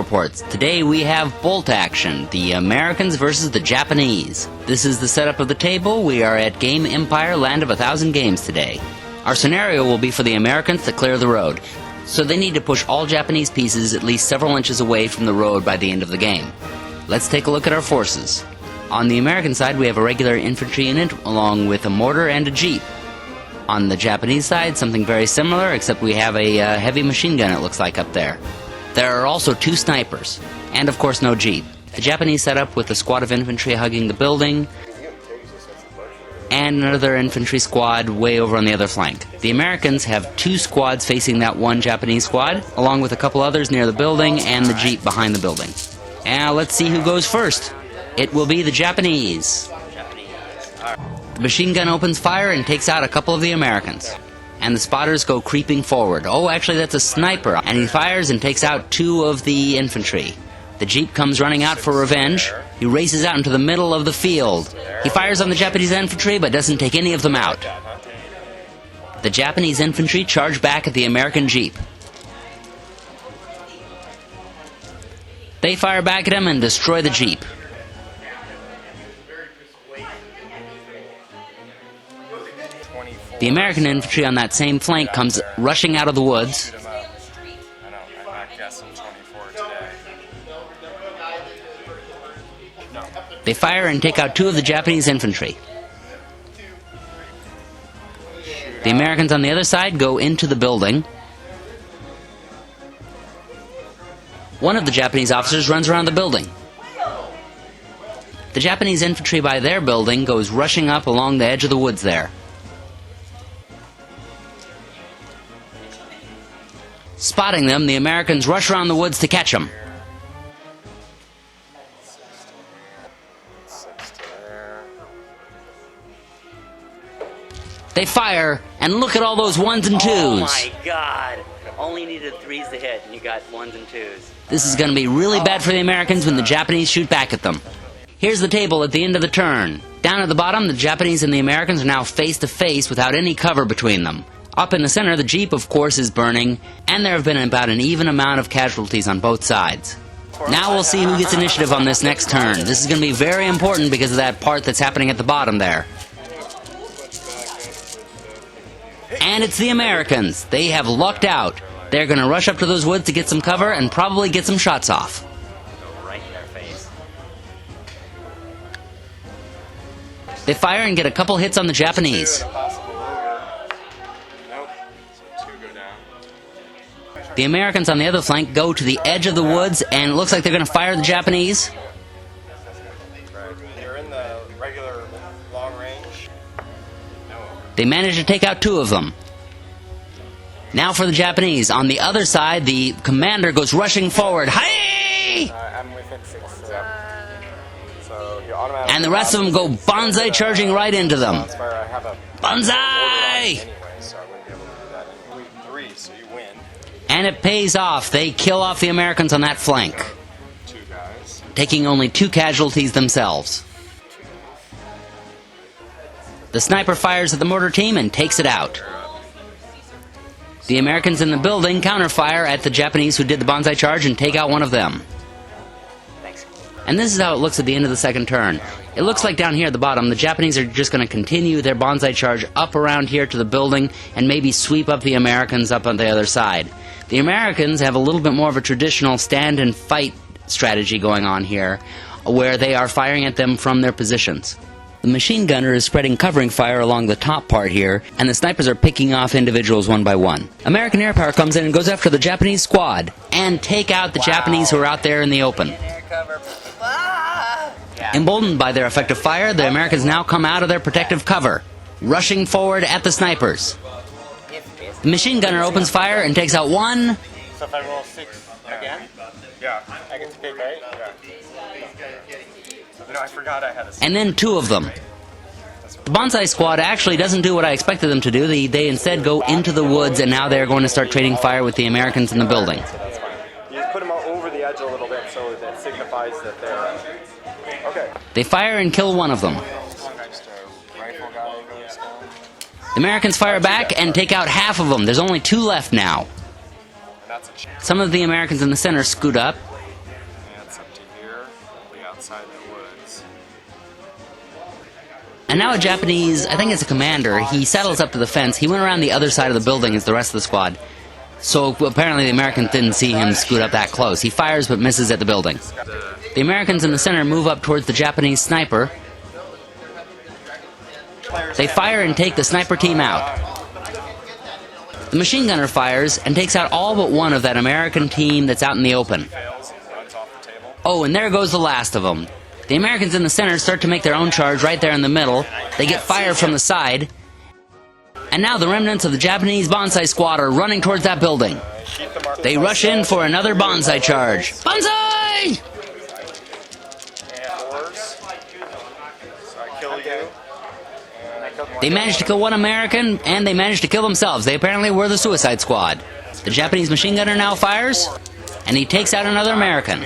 reports. Today we have bolt action, the Americans versus the Japanese. This is the setup of the table. We are at Game Empire, Land of 1,000 Games today. Our scenario will be for the Americans to clear the road, so they need to push all Japanese pieces at least several inches away from the road by the end of the game. Let's take a look at our forces. On the American side, we have a regular infantry unit along with a mortar and a jeep. On the Japanese side, something very similar, except we have a heavy machine gun, it looks like, up there. There are also 2 snipers, and of course no jeep. The Japanese set up with a squad of infantry hugging the building, and another infantry squad way over on the other flank. The Americans have 2 squads facing that one Japanese squad, along with a couple others near the building and the jeep behind the building. Now let's see who goes first. It will be the Japanese. The machine gun opens fire and takes out a couple of the Americans. And the spotters go creeping forward. Oh, actually that's a sniper. And he fires and takes out 2 of the infantry. The jeep comes running out for revenge. He races out into the middle of the field. He fires on the Japanese infantry but doesn't take any of them out. The Japanese infantry charge back at the American jeep. They fire back at him and destroy the jeep. The American infantry on that same flank comes rushing out of the woods. They fire and take out 2 of the Japanese infantry. The Americans on the other side go into the building. One of the Japanese officers runs around the building. The Japanese infantry by their building goes rushing up along the edge of the woods there. Spotting them, the Americans rush around the woods to catch them. They fire, and look at all those 1s and 2s. Oh my god! Only needed 3s to hit, and you got 1s and 2s. This is going to be really bad for the Americans when the Japanese shoot back at them. Here's the table at the end of the turn. Down at the bottom, the Japanese and the Americans are now face to face without any cover between them. Up in the center, the jeep, of course, is burning, and there have been about an even amount of casualties on both sides. Now we'll see who gets initiative on this next turn. This is going to be very important because of that part that's happening at the bottom there. And it's the Americans. They have lucked out. They're going to rush up to those woods to get some cover and probably get some shots off. Right in their face. They fire and get a couple hits on the Japanese. The Americans on the other flank go to the edge of the woods, and it looks like they're going to fire the Japanese. You're in the regular long range. They manage to take out 2 of them. Now for the Japanese. On the other side, the commander goes rushing forward. Hi! I'm within 6. So you automatically. And the rest of them go bonsai charging right into them. I have a Bonsai! anyway, so I wouldn't be able to do that anyway. 3, so you win. And it pays off. They kill off the Americans on that flank, 2 guys. taking only 2 casualties themselves. The sniper fires at the mortar team and takes it out. The Americans in the building counterfire at the Japanese who did the bonsai charge and take out one of them. Thanks. And this is how it looks at the end of the second turn. It looks like down here at the bottom, the Japanese are just going to continue their bonsai charge up around here to the building and maybe sweep up the Americans up on the other side. The Americans have a little bit more of a traditional stand and fight strategy going on here, where they are firing at them from their positions. The machine gunner is spreading covering fire along the top part here, and the snipers are picking off individuals one by one. American air power comes in and goes after the Japanese squad, and take out the Japanese who are out there in the open. Emboldened by their effective fire, the Americans now come out of their protective cover, rushing forward at the snipers. The machine gunner opens fire and takes out 1. So if I roll 6 again? Yeah. I get to pick, right? Yeah. You know, I forgot I had a... And then 2 of them. The bonsai squad actually doesn't do what I expected them to do. They instead go into the woods, and now they're going to start trading fire with the Americans in the building. So that's fine. You just put them over the edge a little bit so that signifies that they're... Okay. They fire and kill 1 of them. The Americans fire back and take out half of them. There's only 2 left now. Some of the Americans in the center scoot up. And now a Japanese, I think it's a commander, he settles up to the fence. He went around the other side of the building as the rest of the squad. So apparently the Americans didn't see him scoot up that close. He fires but misses at the building. The Americans in the center move up towards the Japanese sniper. They fire and take the sniper team out. The machine gunner fires and takes out all but one of that American team that's out in the open. Oh, and there goes the last of them. The Americans in the center start to make their own charge right there in the middle. They get fire from the side. And now the remnants of the Japanese bonsai squad are running towards that building. They rush in for another bonsai charge. Bonsai! They managed to kill one American, and they managed to kill themselves. They apparently were the suicide squad. The Japanese machine gunner now fires, and he takes out another American.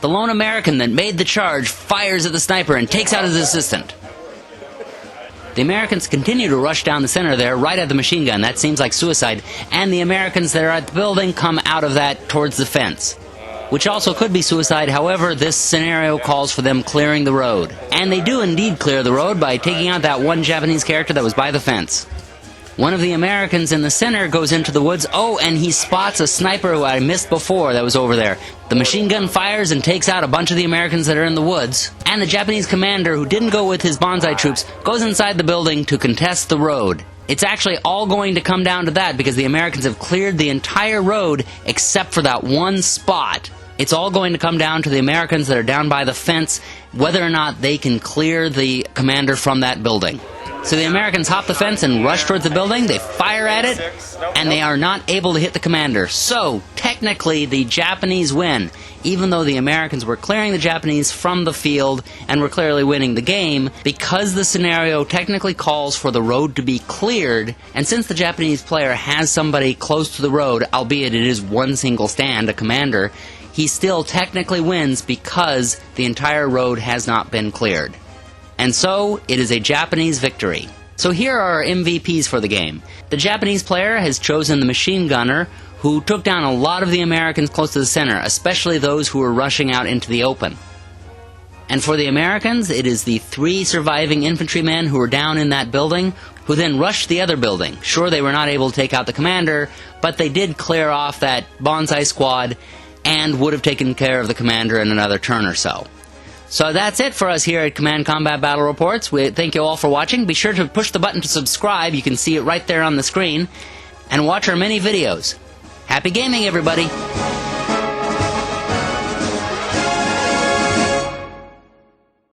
The lone American that made the charge fires at the sniper and takes out his assistant. The Americans continue to rush down the center there, right at the machine gun. That seems like suicide. And the Americans that are at the building come out of that towards the fence, which also could be suicide. However, this scenario calls for them clearing the road. And they do indeed clear the road by taking out that one Japanese character that was by the fence. One of the Americans in the center goes into the woods. Oh, and he spots a sniper who I missed before that was over there. The machine gun fires and takes out a bunch of the Americans that are in the woods. And the Japanese commander, who didn't go with his bonsai troops, goes inside the building to contest the road. It's actually all going to come down to that because the Americans have cleared the entire road except for that one spot. It's all going to come down to the Americans that are down by the fence, whether or not they can clear the commander from that building. So the Americans hop the fence and rush towards the building. They fire at it, and they are not able to hit the commander. So, technically, the Japanese win. Even though the Americans were clearing the Japanese from the field and were clearly winning the game, because the scenario technically calls for the road to be cleared, and since the Japanese player has somebody close to the road, albeit it is one single stand, a commander, he still technically wins because the entire road has not been cleared. And so, it is a Japanese victory. So here are our MVPs for the game. The Japanese player has chosen the machine gunner, who took down a lot of the Americans close to the center, especially those who were rushing out into the open. And for the Americans, it is the 3 surviving infantrymen who were down in that building, who then rushed the other building. Sure, they were not able to take out the commander, but they did clear off that bonsai squad and would have taken care of the commander in another turn or so. So that's it for us here at Command Combat Battle Reports. We thank you all for watching. Be sure to push the button to subscribe. You can see it right there on the screen. And watch our many videos. Happy gaming, everybody!